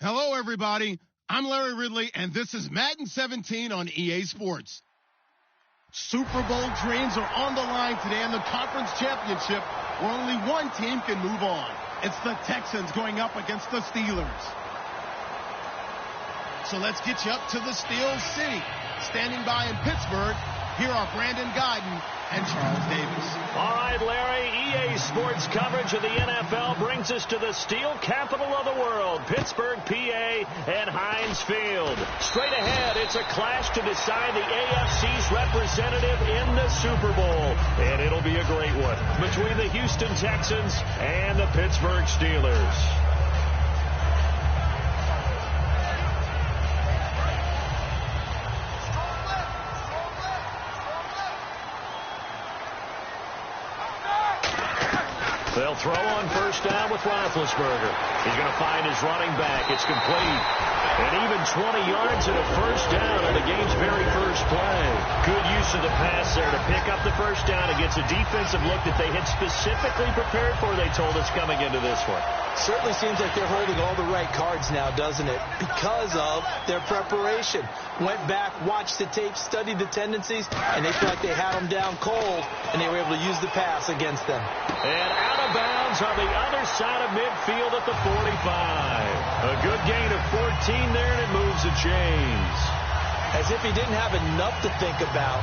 Hello, everybody. I'm Larry Ridley, and this is Madden 17 on EA Sports. Super Bowl dreams are on the line today in the conference championship, where only one team can move on. It's the Texans going up against the Steelers. So let's get you up to the Steel City. Standing by in Pittsburgh, here are Brandon Guyton and Charles Davis. All right, Larry, EA Sports coverage of the NFL brings us to the steel capital of the world, Pittsburgh, PA, and Heinz Field. Straight ahead, it's a clash to decide the AFC's representative in the Super Bowl, and it'll be a great one between the Houston Texans and the Pittsburgh Steelers. They'll throw on first down with Roethlisberger. He's going to find his running back. It's complete. And even 20 yards and a first down on the game's very first play. Good use of the pass there to pick up the first down against a defensive look that they had specifically prepared for, they told us, coming into this one. Certainly seems like they're holding all the right cards now, doesn't it? Because of their preparation. Went back, watched the tape, studied the tendencies, and they feel like they had them down cold, and they were able to use the pass against them. And out of bounds on the other side of midfield at the 45. A good gain of 14 there, and it moves the chains. As if he didn't have enough to think about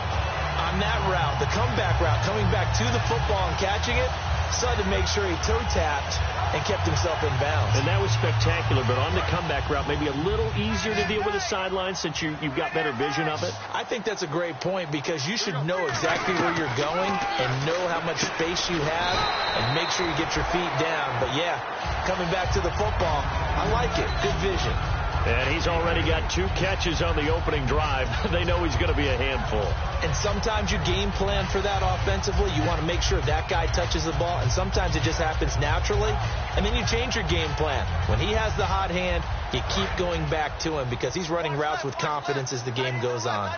on that route, the comeback route, coming back to the football and catching it, decided to make sure he toe-tapped and kept himself in bounds. And that was spectacular, but on the comeback route, maybe a little easier to deal with the sideline since you've got better vision of it? I think that's a great point because you should know exactly where you're going and know how much space you have and make sure you get your feet down. But, yeah, coming back to the football, I like it. Good vision. And he's already got 2 catches on the opening drive. They know he's going to be a handful. And sometimes you game plan for that offensively. You want to make sure that guy touches the ball, and sometimes it just happens naturally, and then you change your game plan. When he has the hot hand, you keep going back to him because he's running routes with confidence as the game goes on.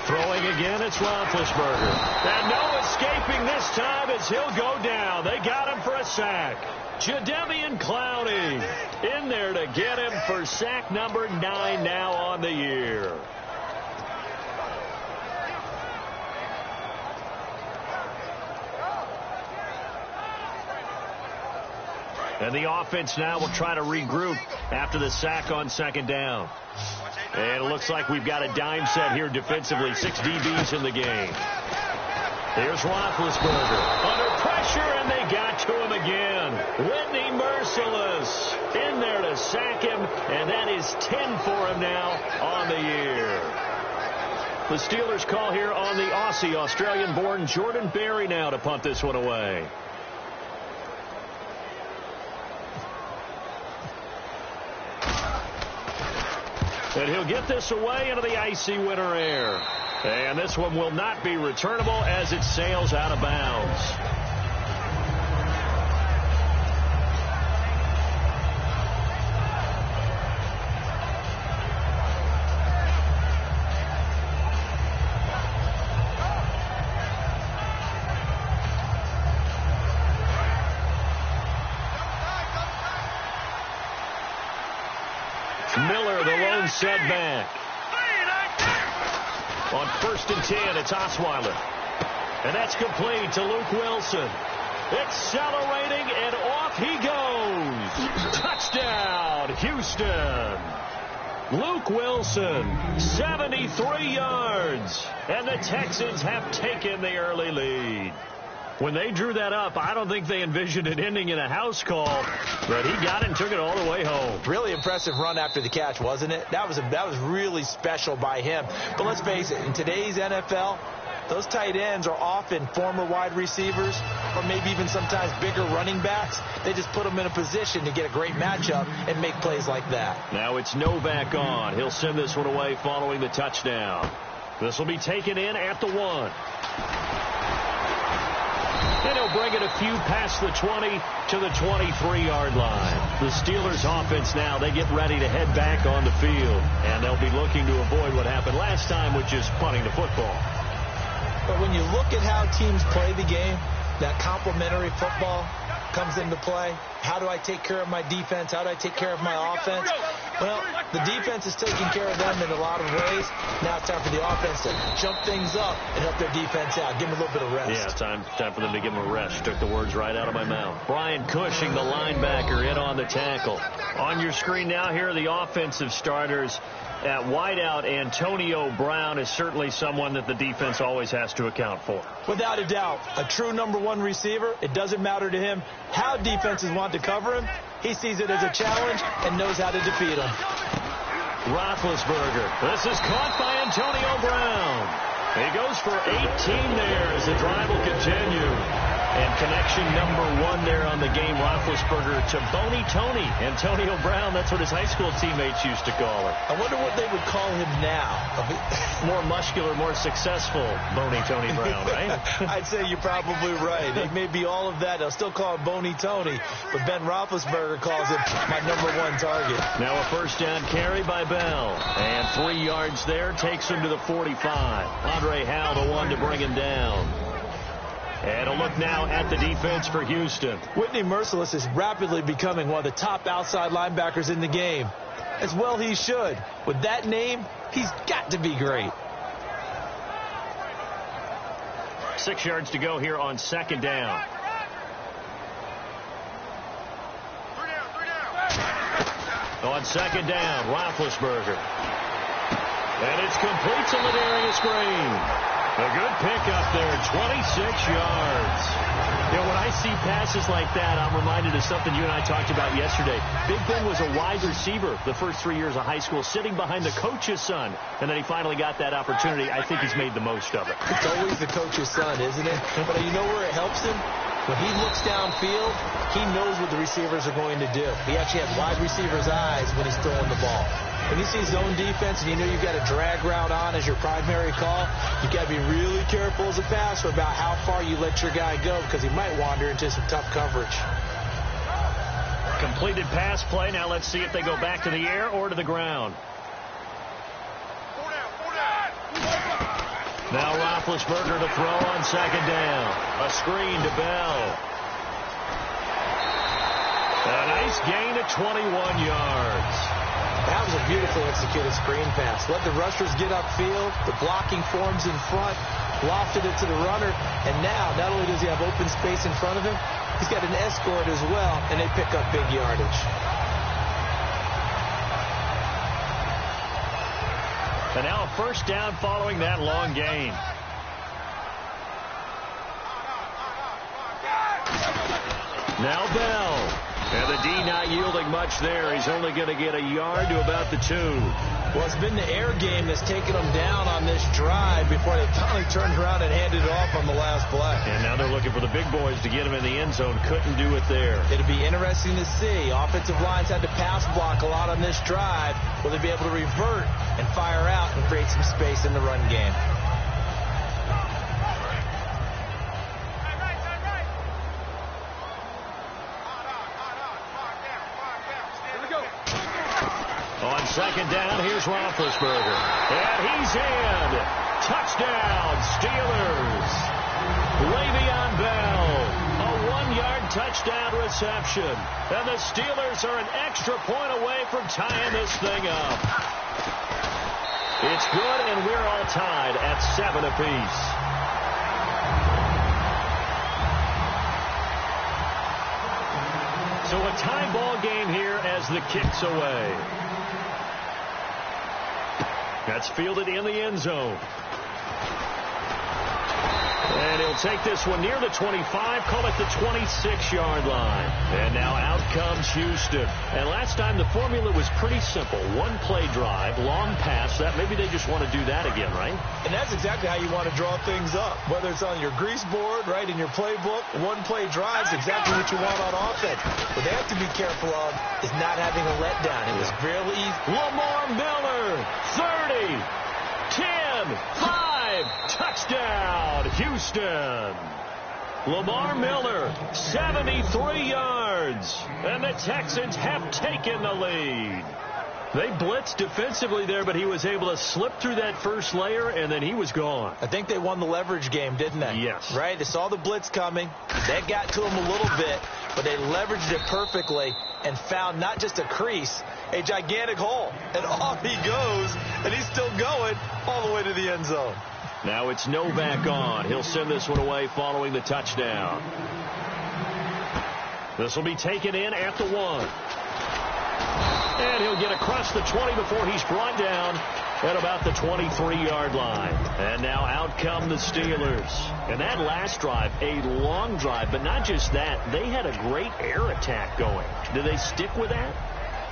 Throwing again, it's Roethlisberger. And no escaping this time as he'll go down. They got him for a sack. Jadeveon Clowney in there to get him for sack number 9 now on the year. And the offense now will try to regroup after the sack on second down. And it looks like we've got a dime set here defensively. 6 DBs in the game. Here's Roethlisberger under pressure, and they got to him again. Whitney Merciless in there to sack him, and that is 10 for him now on the year. The Steelers call here on the Aussie, Australian-born Jordan Berry now to punt this one away. And he'll get this away into the icy winter air. And this one will not be returnable as it sails out of bounds. Miller, the lone setback. On 1st and 10, it's Osweiler. And that's complete to Luke Wilson. Accelerating, and off he goes. Touchdown, Houston. Luke Wilson, 73 yards. And the Texans have taken the early lead. When they drew that up, I don't think they envisioned it ending in a house call, but he got it and took it all the way home. Really impressive run after the catch, wasn't it? That was really special by him. But let's face it, in today's NFL, those tight ends are often former wide receivers or maybe even sometimes bigger running backs. They just put them in a position to get a great matchup and make plays like that. Now it's Novak on. He'll send this one away following the touchdown. This will be taken in at the 1. And he'll bring it a few past the 20 to the 23-yard line. The Steelers offense now, they get ready to head back on the field. And they'll be looking to avoid what happened last time, which is punting the football. But when you look at how teams play the game, that complementary football, comes into play. How do I take care of my defense? How do I take care of my offense? Well, the defense is taking care of them in a lot of ways. Now it's time for the offense to jump things up and help their defense out. Give them a little bit of rest. Yeah, time for them to give them a rest. Took the words right out of my mouth. Brian Cushing, the linebacker, in on the tackle. On your screen now, here are the offensive starters. At wideout, Antonio Brown is certainly someone that the defense always has to account for. Without a doubt, a true number one receiver. It doesn't matter to him how defenses want to cover him. He sees it as a challenge and knows how to defeat him. Roethlisberger. This is caught by Antonio Brown. He goes for 18 there as the drive will continue. And connection number 1 there on the game, Roethlisberger to Boney Tony. Antonio Brown, that's what his high school teammates used to call him. I wonder what they would call him now. More muscular, more successful Boney Tony Brown, right? I'd say you're probably right. It may be all of that. They'll still call him Boney Tony, but Ben Roethlisberger calls him my number 1 target. Now a first down carry by Bell. And 3 yards there takes him to the 45. Andre Howell, the one to bring him down. And a look now at the defense for Houston. Whitney Merciless is rapidly becoming one of the top outside linebackers in the game. As well he should. With that name, he's got to be great. 6 yards to go here on second down. On second down, Roethlisberger. And it's complete to Ladarius Green. A good pickup there, 26 yards. You know, when I see passes like that, I'm reminded of something you and I talked about yesterday. Big Ben was a wide receiver the first 3 years of high school, sitting behind the coach's son. And then he finally got that opportunity. I think he's made the most of it. It's always the coach's son, isn't it? But you know where it helps him? When he looks downfield, he knows what the receivers are going to do. He actually has wide receivers' eyes when he's throwing the ball. When you see zone defense and you know you've got a drag route on as your primary call, you've got to be really careful as a passer about how far you let your guy go because he might wander into some tough coverage. Completed pass play. Now let's see if they go back to the air or to the ground. Now Roethlisberger to throw on second down. A screen to Bell. A nice gain of 21 yards. That was a beautifully executed screen pass. Let the rushers get upfield. The blocking forms in front. Lofted it to the runner. And now, not only does he have open space in front of him, he's got an escort as well, and they pick up big yardage. And now a first down following that long gain. Now Bell. And the D not yielding much there. He's only going to get a yard to about the 2. Well, it's been the air game that's taken them down on this drive before they finally turned around and handed it off on the last play. And now they're looking for the big boys to get him in the end zone. Couldn't do it there. It'll be interesting to see. Offensive lines had to pass block a lot on this drive. Will they be able to revert and fire out and create some space in the run game? On second down, here's Roethlisberger. And he's in. Touchdown, Steelers. Le'Veon Bell, a 1-yard touchdown reception. And the Steelers are an extra point away from tying this thing up. It's good, and we're all tied at 7 apiece. So a tie ball game here as the kick's away. That's fielded in the end zone. And he'll take this one near the 25, call it the 26-yard line. And now out comes Houston. And last time the formula was pretty simple. One-play drive, long pass. That maybe they just want to do that again, right? And that's exactly how you want to draw things up. Whether it's on your grease board, right, in your playbook, one-play drive is exactly what you want on offense. What they have to be careful of is not having a letdown. It was fairly easy. Lamar Miller, 30, 10, 5, touchdown, Houston. Lamar Miller, 73 yards, and the Texans have taken the lead. They blitzed defensively there, but he was able to slip through that first layer, and then he was gone. I think they won the leverage game, didn't they? Yes. Right? They saw the blitz coming. That got to him a little bit, but they leveraged it perfectly and found not just a crease, a gigantic hole. And off he goes, and he's still going all the way to the end zone. Now it's Novak on. He'll send this one away following the touchdown. This will be taken in at the 1. And he'll get across the 20 before he's brought down at about the 23-yard line. And now out come the Steelers. And that last drive, a long drive, but not just that. They had a great air attack going. Do they stick with that?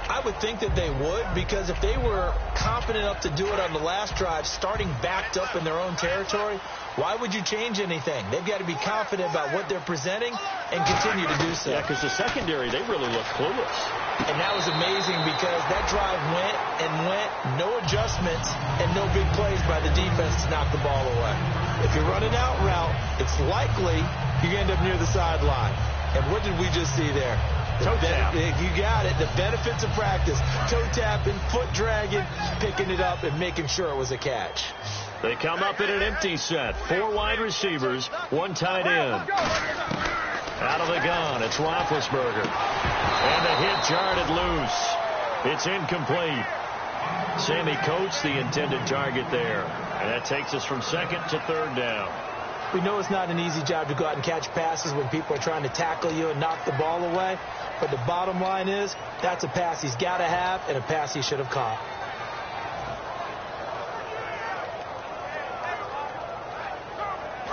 I would think that they would, because if they were confident enough to do it on the last drive, starting backed up in their own territory, why would you change anything? They've got to be confident about what they're presenting and continue to do so. Yeah, because the secondary, they really look clueless. And that was amazing because that drive went and went, no adjustments and no big plays by the defense to knock the ball away. If you're running out route, it's likely you end up near the sideline. And what did we just see there? Toe tap. You got it. The benefits of practice. Toe tapping, foot dragging, picking it up, and making sure it was a catch. They come up in an empty set. 4 wide receivers, 1 tight end. Out of the gun, it's Roethlisberger. And the hit jarred it loose. It's incomplete. Sammy Coates, the intended target there. And that takes us from 2nd to 3rd down. We know it's not an easy job to go out and catch passes when people are trying to tackle you and knock the ball away. But the bottom line is, that's a pass he's got to have and a pass he should have caught.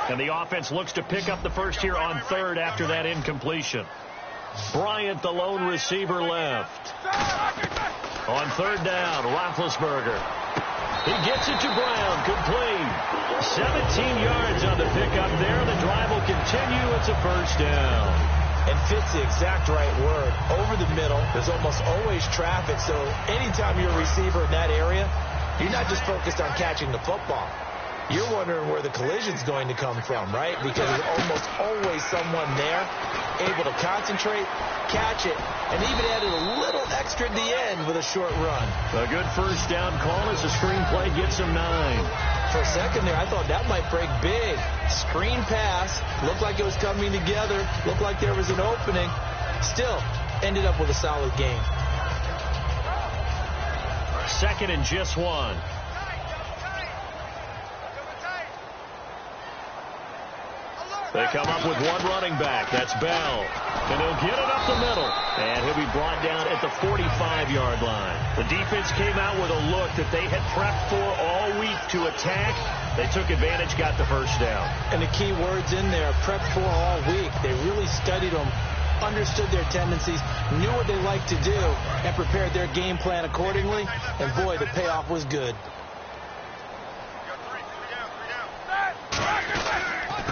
And the offense looks to pick up the first here on 3rd after that incompletion. Bryant, the lone receiver, left. On 3rd down, Roethlisberger. He gets it to Brown, complete. 17 yards on the pickup there. The drive will continue. It's a first down. And fits the exact right word. Over the middle, there's almost always traffic, so anytime you're a receiver in that area, you're not just focused on catching the football. You're wondering where the collision's going to come from, right? Because there's almost always someone there able to concentrate, catch it, and even added a little extra at the end with a short run. A good first down call as the screenplay gets him 9. For a second there, I thought that might break big. Screen pass, looked like it was coming together, looked like there was an opening. Still, ended up with a solid game. 2nd and just 1. They come up with 1 running back. That's Bell. And he'll get it up the middle. And he'll be brought down at the 45-yard line. The defense came out with a look that they had prepped for all week to attack. They took advantage, got the first down. And the key words in there, prepped for all week. They really studied them, understood their tendencies, knew what they liked to do, and prepared their game plan accordingly. And boy, the payoff was good.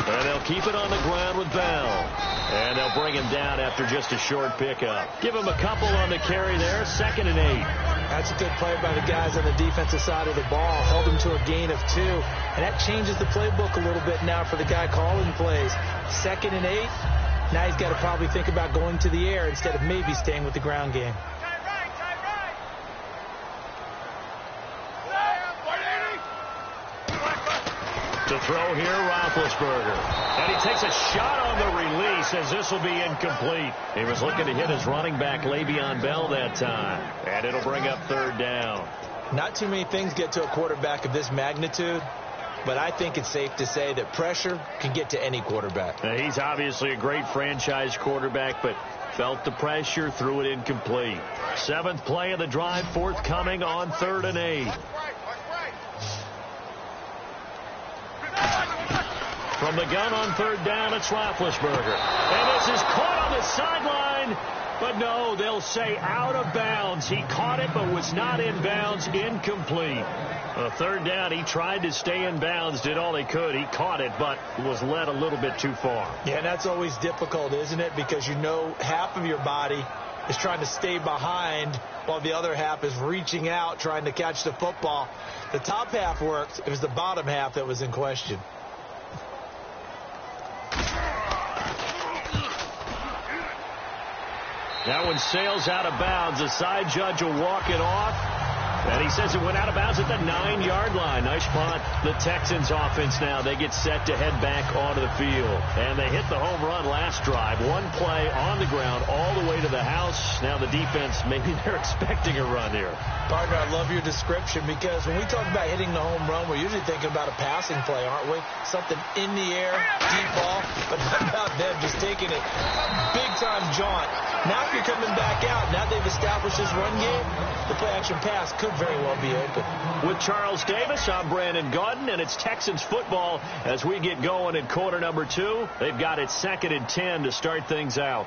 And they'll keep it on the ground with Bell. And they'll bring him down after just a short pickup. Give him a couple on the carry there. 2nd and 8. That's a good play by the guys on the defensive side of the ball. Held him to a gain of 2. And that changes the playbook a little bit now for the guy calling plays. 2nd and 8. Now he's got to probably think about going to the air instead of maybe staying with the ground game. To throw here, Roethlisberger. And he takes a shot on the release as this will be incomplete. He was looking to hit his running back, Le'Veon Bell, that time. And it'll bring up 3rd down. Not too many things get to a quarterback of this magnitude, but I think it's safe to say that pressure can get to any quarterback. Now, he's obviously a great franchise quarterback, but felt the pressure, threw it incomplete. 7th play of the drive, forthcoming on 3rd and 8. From the gun on 3rd down, it's Roethlisberger. And this is caught on the sideline. But no, they'll say out of bounds. He caught it but was not in bounds. Incomplete. 3rd down, he tried to stay in bounds, did all he could. He caught it but was led a little bit too far. Yeah, and that's always difficult, isn't it? Because you know half of your body is trying to stay behind while the other half is reaching out, trying to catch the football. The top half worked. It was the bottom half that was in question. That one sails out of bounds. The side judge will walk it off. And he says it went out of bounds at the 9-yard line. Nice punt. The Texans offense now, they get set to head back onto the field. And they hit the home run last drive. One play on the ground all the way to the house. Now the defense, maybe they're expecting a run here. Partner, I love your description because when we talk about hitting the home run, we're usually thinking about a passing play, aren't we? Something in the air, deep ball, but how about them just taking it big-time jaunt. Now if you're coming back out, now they've established this run game, the play-action pass could very well be open. With Charles Davis, I'm Brandon Gaudin, and it's Texans football as we get going in quarter number 2. They've got it 2nd and 10 to start things out.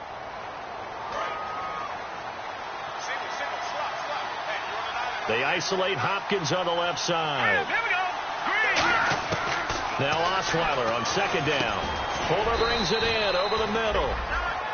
They isolate Hopkins on the left side. Now Osweiler on 2nd down. Fuller brings it in over the middle.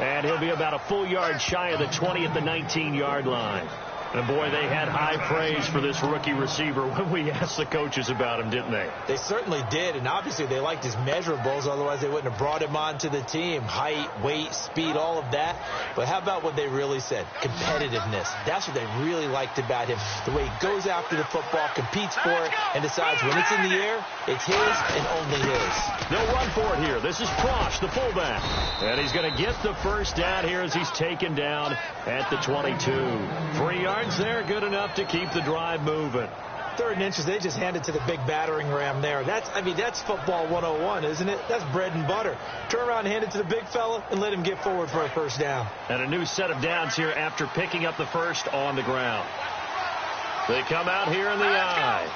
And he'll be about a full yard shy of the 20 at the 19-yard line. And, boy, they had high praise for this rookie receiver when we asked the coaches about him, didn't they? They certainly did, and obviously they liked his measurables. Otherwise, they wouldn't have brought him onto the team. Height, weight, speed, all of that. But how about what they really said? Competitiveness. That's what they really liked about him. The way he goes after the football, competes for it, and decides when it's in the air, it's his and only his. They'll run for it here. This is Prosch, the fullback. And he's going to get the first down here as he's taken down at the 22. 3 yards there, good enough to keep the drive moving. 3rd and inches, they just handed to the big battering ram there. That's football 101, isn't it? That's bread and butter. Turn around and hand it to the big fella and let him get forward for a first down. And a new set of downs here after picking up the first on the ground. They come out here in the eye.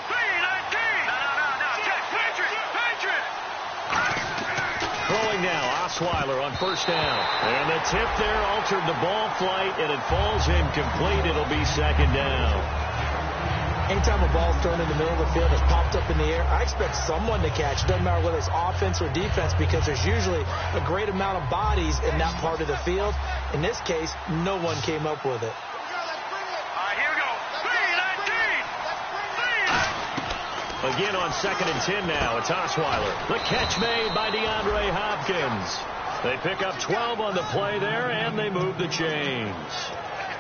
Throwing now, Osweiler on 1st down. And the tip there altered the ball flight, and it falls incomplete. It'll be 2nd down. Anytime a ball's thrown in the middle of the field that's popped up in the air, I expect someone to catch. It doesn't matter whether it's offense or defense because there's usually a great amount of bodies in that part of the field. In this case, no one came up with it. Again on 2nd and 10 now. It's Osweiler. The catch made by DeAndre Hopkins. They pick up 12 on the play there, and they move the chains.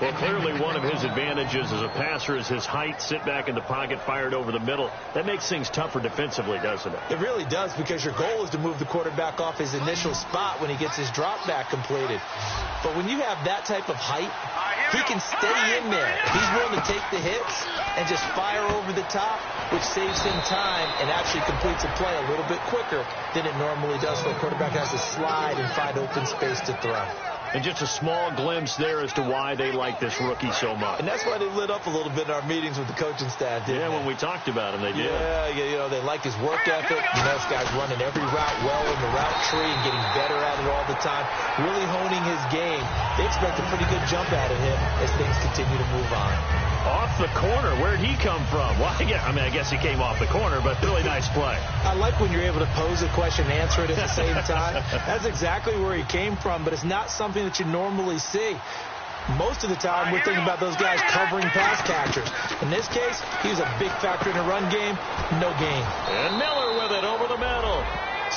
Well, clearly one of his advantages as a passer is his height. Sit back in the pocket, fired over the middle. That makes things tougher defensively, doesn't it? It really does because your goal is to move the quarterback off his initial spot when he gets his drop back completed. But when you have that type of height, he can stay in there. He's willing to take the hits and just fire over the top, which saves him time and actually completes a play a little bit quicker than it normally does when the quarterback has to slide and find open space to throw. And just a small glimpse there as to why they like this rookie so much. And that's why they lit up a little bit in our meetings with the coaching staff, didn't they? When we talked about him, they did. Yeah, they like his work ethic. This guy's running every route well in the route tree and getting better at it all the time, really honing his game. They expect a pretty good jump out of him as things continue to move on. Off the corner. Where'd he come from? Well, I guess he came off the corner, but really nice play. I like when you're able to pose a question and answer it at the same time. That's exactly where he came from, but it's not something that you normally see. Most of the time, we're thinking about those guys covering pass catchers. In this case, he was a big factor in the run game. No gain. And Miller with it over the middle.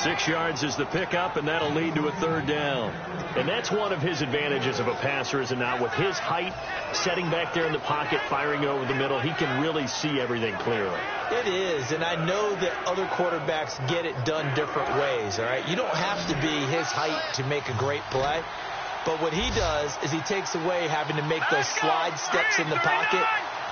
6 yards is the pickup, and that'll lead to a 3rd down. And that's one of his advantages of a passer, is it not? With his height, setting back there in the pocket, firing over the middle, he can really see everything clearly. It is, and I know that other quarterbacks get it done different ways, all right? You don't have to be his height to make a great play. But what he does is he takes away having to make those slide steps in the pocket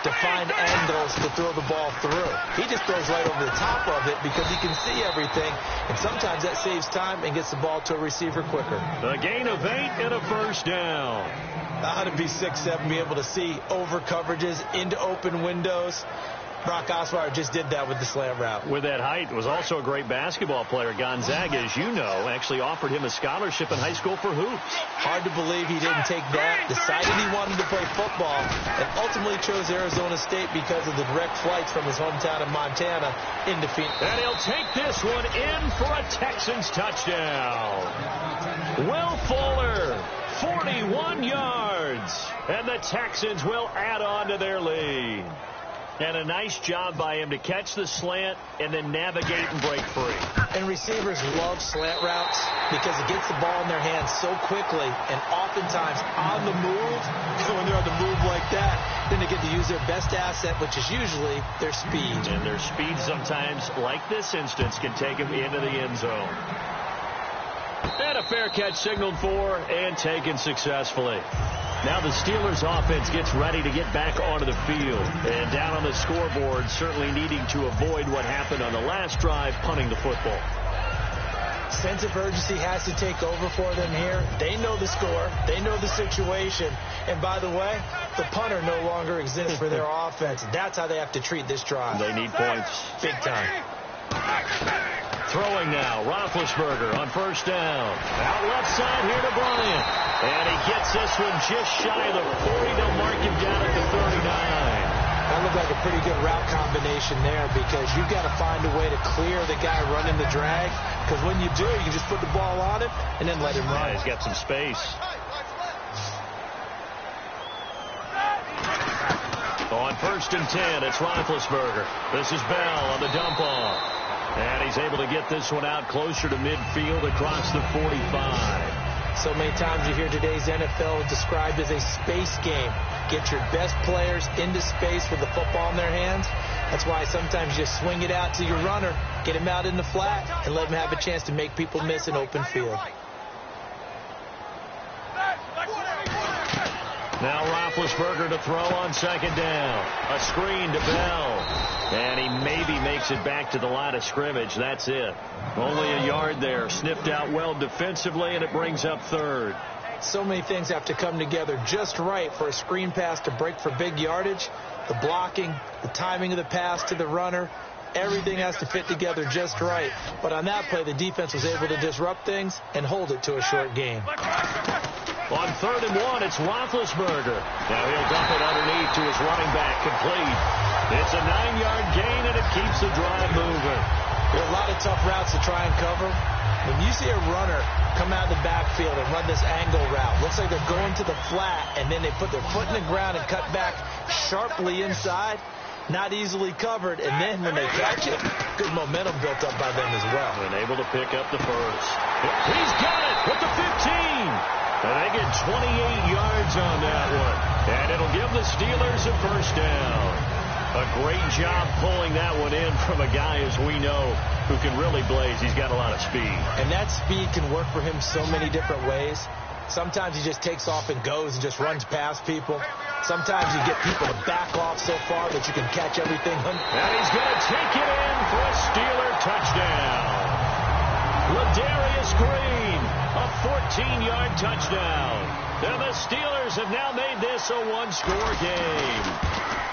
to find angles to throw the ball through. He just throws right over the top of it because he can see everything, and sometimes that saves time and gets the ball to a receiver quicker. A gain of 8 and a 1st down. How to be 6'7", be able to see over coverages into open windows. Brock Osweiler just did that with the slam route. With that height, was also a great basketball player. Gonzaga, as you know, actually offered him a scholarship in high school for hoops. Hard to believe he didn't take that, decided he wanted to play football, and ultimately chose Arizona State because of the direct flights from his hometown of Montana into Phoenix. And he'll take this one in for a Texans touchdown. Will Fuller, 41 yards, and the Texans will add on to their lead. And a nice job by him to catch the slant and then navigate and break free. And receivers love slant routes because it gets the ball in their hands so quickly and oftentimes on the move. So when they're on the move like that, then they get to use their best asset, which is usually their speed. And their speed sometimes, like this instance, can take them into the end zone. And a fair catch signaled for and taken successfully. Now the Steelers offense gets ready to get back onto the field. And down on the scoreboard, certainly needing to avoid what happened on the last drive, punting the football. Sense of urgency has to take over for them here. They know the score. They know the situation. And by the way, the punter no longer exists for their offense. That's how they have to treat this drive. They need points. Big time. Throwing now, Roethlisberger on first down. Out left side here to Bryant. And he gets this one just shy of the 40. They'll mark him down at the 39. That looked like a pretty good route combination there because you've got to find a way to clear the guy running the drag. Because when you do, you just put the ball on him and then let him run. Yeah, he's got some space. On first and 10, it's Roethlisberger. This is Bell on the dump off. And he's able to get this one out closer to midfield across the 45. So many times you hear today's NFL described as a space game. Get your best players into space with the football in their hands. That's why sometimes you just swing it out to your runner, get him out in the flat, and let him have a chance to make people miss an open field. Now Roethlisberger to throw on second down. A screen to Bell. And he maybe makes it back to the line of scrimmage. That's it. Only a yard there. Sniffed out well defensively, and it brings up third. So many things have to come together just right for a screen pass to break for big yardage. The blocking, the timing of the pass to the runner, everything has to fit together just right. But on that play, the defense was able to disrupt things and hold it to a short game. On third and one, it's Roethlisberger. Now he'll dump it underneath to his running back, complete. It's a 9-yard gain, and it keeps the drive moving. There are a lot of tough routes to try and cover. When you see a runner come out of the backfield and run this angle route, looks like they're going to the flat, and then they put their foot in the ground and cut back sharply inside. Not easily covered, and then when they catch it, good momentum built up by them as well. And able to pick up the first. He's got it with the 15. And they get 28 yards on that one. And it'll give the Steelers a first down. A great job pulling that one in from a guy, as we know, who can really blaze. He's got a lot of speed. And that speed can work for him so many different ways. Sometimes he just takes off and goes and just runs past people. Sometimes you get people to back off so far that you can catch everything. And he's going to take it in for a Steeler touchdown. Ladarius Green, a 14-yard touchdown. And the Steelers have now made this a one-score game.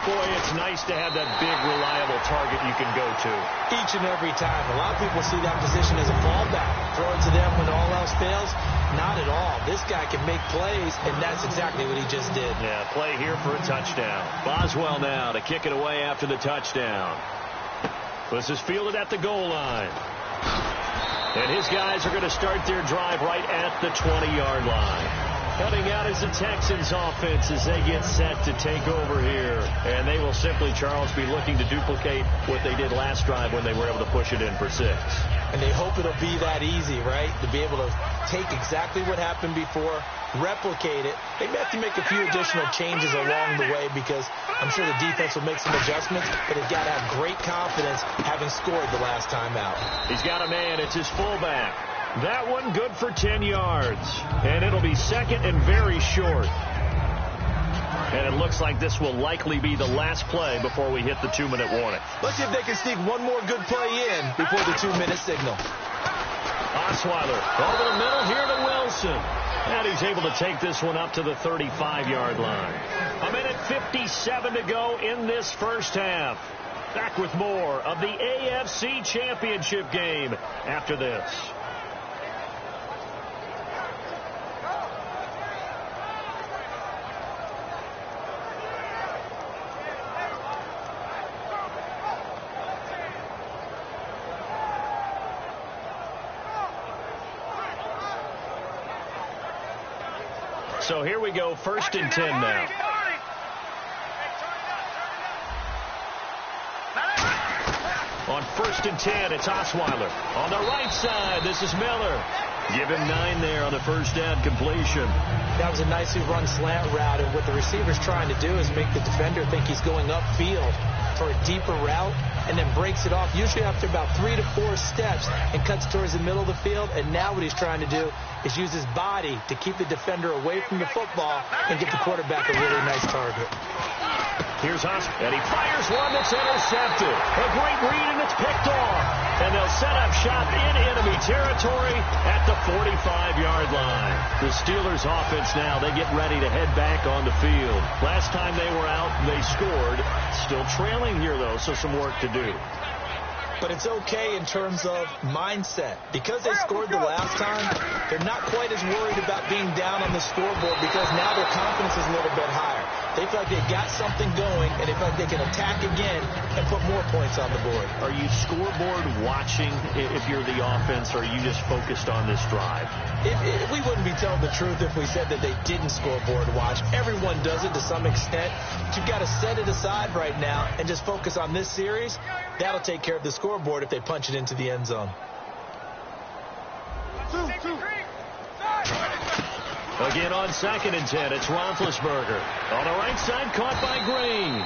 Boy, it's nice to have that big, reliable target you can go to. Each and every time. A lot of people see that position as a fallback. Throw it to them when all else fails. Not at all. This guy can make plays, and that's exactly what he just did. Yeah, play here for a touchdown. Boswell now to kick it away after the touchdown. This is fielded at the goal line. And his guys are going to start their drive right at the 20-yard line. Coming out is the Texans offense as they get set to take over here. And they will simply, Charles, be looking to duplicate what they did last drive when they were able to push it in for 6. And they hope it'll be that easy, right? To be able to take exactly what happened before, replicate it. They may have to make a few additional changes along the way because I'm sure the defense will make some adjustments, but they've got to have great confidence having scored the last time out. He's got a man. It's his fullback. That one good for 10 yards. And it'll be second and very short. And it looks like this will likely be the last play before we hit the 2-minute warning. Let's see if they can sneak one more good play in before the 2-minute signal. Osweiler over the middle here to Wilson. And he's able to take this one up to the 35-yard line. A minute 57 to go in this first half. Back with more of the AFC Championship game after this. So here we go, 1st and 10 now. and 10. It's Osweiler. On the right side, this is Miller. Give him 9 there on the first down completion. That was a nicely run slant route, and what the receiver's trying to do is make the defender think he's going upfield for a deeper route, and then breaks it off, usually after about 3 to 4 steps, and cuts towards the middle of the field. And now what he's trying to do is use his body to keep the defender away from the football and get the quarterback a really nice target. Here's Osweiler, and he fires one that's intercepted. A great read, and it's picked off. And they'll set up shop in enemy territory at the 45-yard line. The Steelers offense now, they get ready to head back on the field. Last time they were out, they scored. Still trailing here, though, so some work to do. But it's okay in terms of mindset. Because they scored the last time, they're not quite as worried about being down on the scoreboard because now their confidence is a little bit higher. They feel like they've got something going, and they feel like they can attack again and put more points on the board. Are you scoreboard watching if you're the offense, or are you just focused on this drive? We wouldn't be telling the truth if we said that they didn't scoreboard watch. Everyone does it to some extent. But you've got to set it aside right now and just focus on this series. That'll take care of the scoreboard if they punch it into the end zone. Again on 2nd and 10, it's Roethlisberger. On the right side, caught by Green.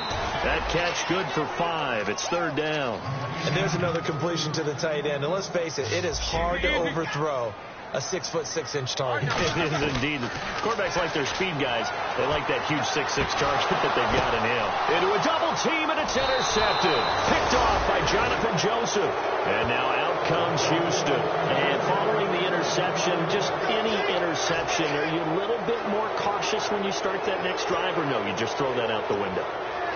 That catch good for 5. It's 3rd down. And there's another completion to the tight end. And let's face it, it is hard to overthrow a 6'6" target. It is indeed. Quarterbacks like their speed guys. They like that huge 6'6" target that they've got in him. Into a double team, and it's intercepted. Picked off by Jonathan Joseph. And now out comes Houston. And following the interception, just any interception, are you a little bit more cautious when you start that next drive, or no, you just throw that out the window?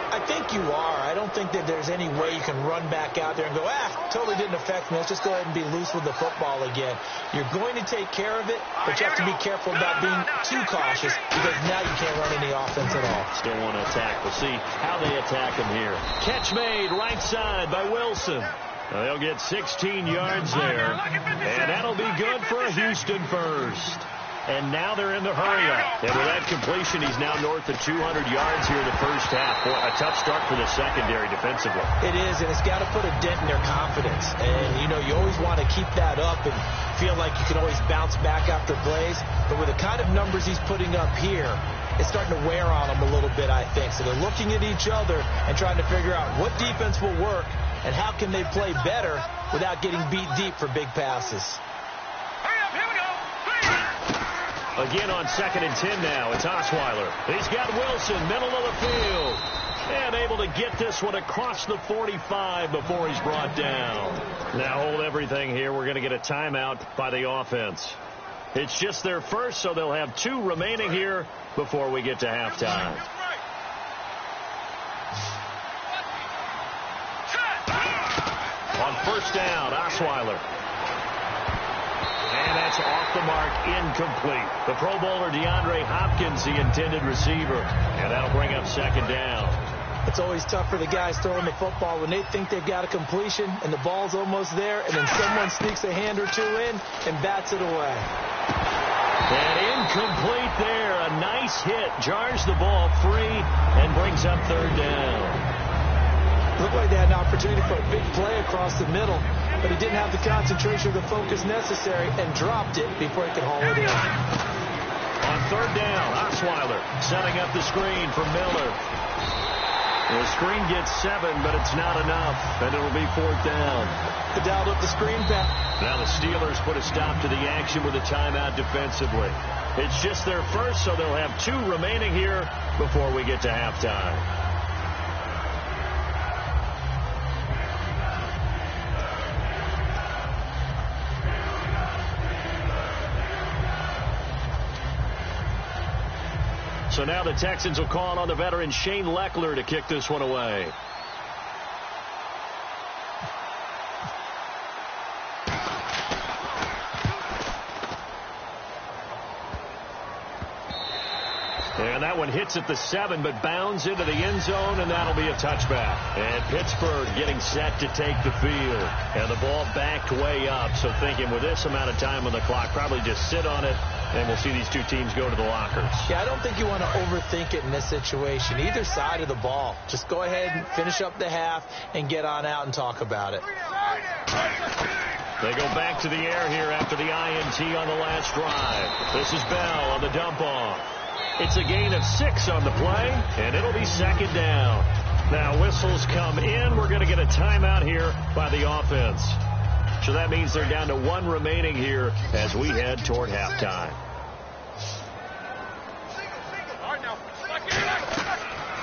I think you are. I don't think that there's any way you can run back out there and go, totally didn't affect me. Let's just go ahead and be loose with the football again. You're going to take care of it, but you have to be careful about being too cautious because now you can't run any offense at all. Still want to attack. We'll see how they attack him here. Catch made right side by Wilson. They'll get 16 yards there, and that'll be good for a Houston first. And now they're in the hurry-up. And with that completion, he's now north of 200 yards here in the first half. Boy, a tough start for the secondary defensively. It is, and it's got to put a dent in their confidence. And, you always want to keep that up and feel like you can always bounce back after plays. But with the kind of numbers he's putting up here, it's starting to wear on them a little bit, I think. So they're looking at each other and trying to figure out what defense will work and how can they play better without getting beat deep for big passes. Again on 2nd and 10 now, it's Osweiler. He's got Wilson, middle of the field. And able to get this one across the 45 before he's brought down. Now hold everything here. We're going to get a timeout by the offense. It's just their first, so they'll have 2 remaining here before we get to halftime. On 1st down, Osweiler. And that's off the mark, incomplete. The Pro Bowler DeAndre Hopkins, the intended receiver. And that'll bring up 2nd down. It's always tough for the guys throwing the football when they think they've got a completion and the ball's almost there, and then someone sneaks a hand or 2 in and bats it away. And incomplete there. A nice hit. Jars the ball free and brings up 3rd down. Looked like they had an opportunity for a big play across the middle, but he didn't have the concentration or the focus necessary and dropped it before he could haul it in. On 3rd down, Osweiler setting up the screen for Miller. The screen gets 7, but it's not enough, and it'll be 4th down. They dialed up the screen back. Now the Steelers put a stop to the action with a timeout defensively. It's just their first, so they'll have 2 remaining here before we get to halftime. So now the Texans will call on the veteran Shane Leckler to kick this one away. And that one hits at the 7, but bounds into the end zone, and that'll be a touchback. And Pittsburgh getting set to take the field. And the ball backed way up, so thinking with this amount of time on the clock, probably just sit on it And we'll see these two teams go to the lockers. Yeah, I don't think you want to overthink it in this situation. Either side of the ball. Just go ahead and finish up the half and get on out and talk about it. They go back to the air here after the INT on the last drive. This is Bell on the dump-off. It's a gain of 6 on the play, and it'll be second down. Now whistles come in. We're going to get a timeout here by the offense. So that means they're down to 1 remaining here as we head toward halftime.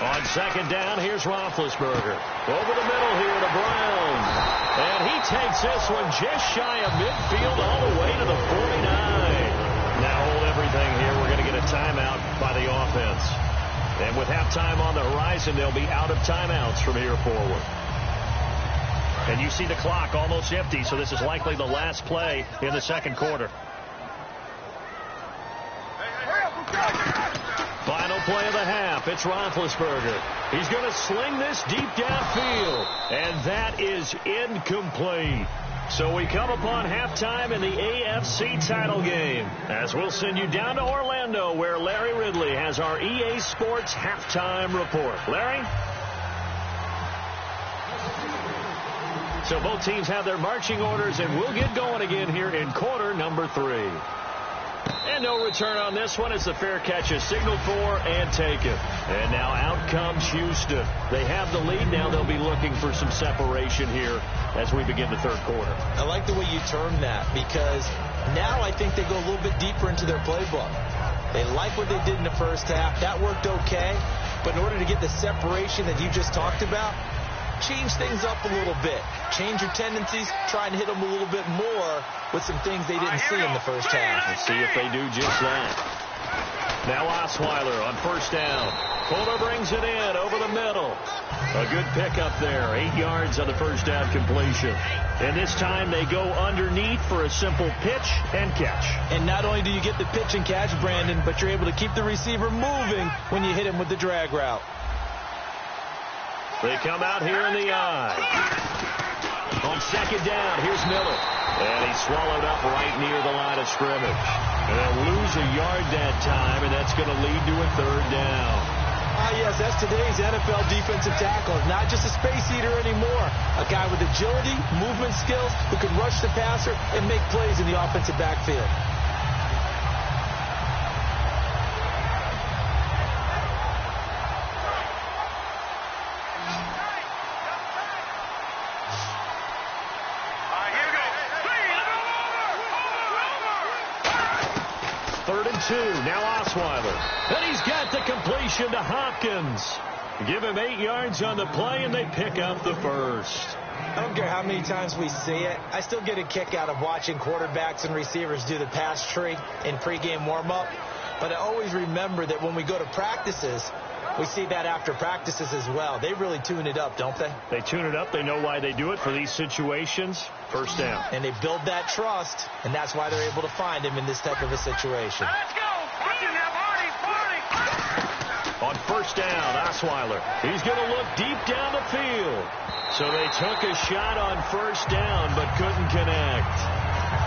On second down, here's Roethlisberger. Over the middle here to Brown. And he takes this one just shy of midfield all the way to the 49. Now hold everything here. We're going to get a timeout by the offense. And with halftime on the horizon, they'll be out of timeouts from here forward. And you see the clock almost empty, so this is likely the last play in the second quarter. Final play of the half. It's Roethlisberger. He's going to sling this deep downfield. And that is incomplete. So we come upon halftime in the AFC title game, as we'll send you down to Orlando, where Larry Ridley has our EA Sports halftime report. Larry? So both teams have their marching orders, and we'll get going again here in quarter number 3. And no return on this one. It's a fair catch, is signaled for and taken. And now out comes Houston. They have the lead. Now they'll be looking for some separation here as we begin the third quarter. I like the way you termed that, because now I think they go a little bit deeper into their playbook. They like what they did in the first half. That worked okay. But in order to get the separation that you just talked about, change things up a little bit. Change your tendencies. Try and hit them a little bit more with some things they didn't see in the first half. Let's see if they do just that. Now Osweiler on first down. Fuller brings it in over the middle. A good pickup there. 8 yards on the first down completion. And this time they go underneath for a simple pitch and catch. And not only do you get the pitch and catch, Brandon, but you're able to keep the receiver moving when you hit him with the drag route. They come out here in the eye. On second down, here's Miller. And he's swallowed up right near the line of scrimmage. And they'll lose a yard that time, and that's going to lead to a third down. Yes, that's today's NFL defensive tackle. Not just a space eater anymore. A guy with agility, movement skills, who can rush the passer and make plays in the offensive backfield. Now Osweiler. And he's got the completion to Hopkins. Give him 8 yards on the play, and they pick up the first. I don't care how many times we see it. I still get a kick out of watching quarterbacks and receivers do the pass tree in pregame warm-up. But I always remember that when we go to practices, we see that after practices as well. They really tune it up, don't they? They tune it up. They know why they do it for these situations. First down. And they build that trust, and that's why they're able to find him in this type of a situation. Let's go. On first down, Osweiler. He's going to look deep down the field. So they took a shot on first down, but couldn't connect.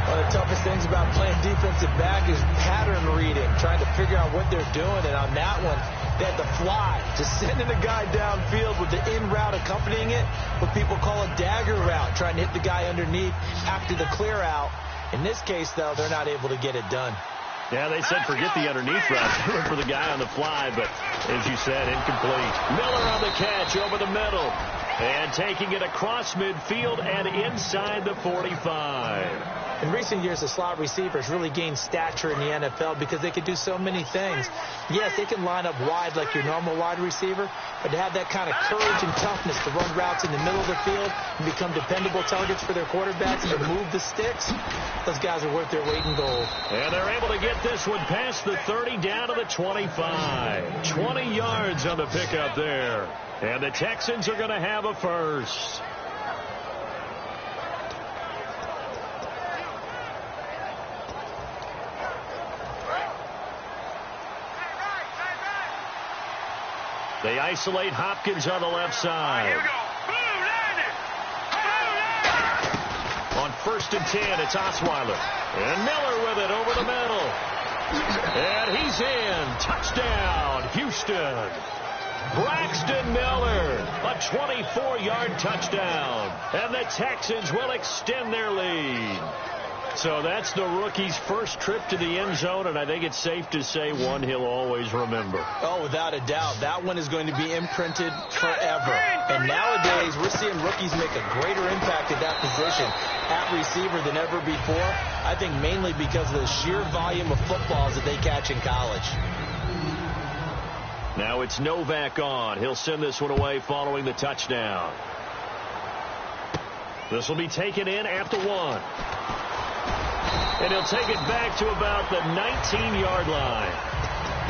One of the toughest things about playing defensive back is pattern reading, trying to figure out what they're doing. And on that one, they had to fly, just sending a guy downfield with the in route accompanying it, what people call a dagger route, trying to hit the guy underneath after the clear out. In this case, though, they're not able to get it done. Yeah, they said forget the underneath route. They went for the guy on the fly, but as you said, incomplete. Miller on the catch over the middle. And taking it across midfield and inside the 45. In recent years, the slot receivers really gained stature in the NFL because they can do so many things. Yes, they can line up wide like your normal wide receiver, but to have that kind of courage and toughness to run routes in the middle of the field and become dependable targets for their quarterbacks and to move the sticks, those guys are worth their weight in gold. And they're able to get this one past the 30 down to the 25. 20 yards on the pickup there. And the Texans are going to have a first. They isolate Hopkins on the left side. On first and 10, it's Osweiler. And Miller with it over the middle. And he's in. Touchdown, Houston. Braxton Miller, a 24-yard touchdown. And the Texans will extend their lead. So that's the rookie's first trip to the end zone, and I think it's safe to say one he'll always remember. Oh, without a doubt. That one is going to be imprinted forever. And nowadays, we're seeing rookies make a greater impact at that position at receiver than ever before. I think mainly because of the sheer volume of footballs that they catch in college. Now it's Novak on. He'll send this one away following the touchdown. This will be taken in at the 1. And he'll take it back to about the 19-yard line.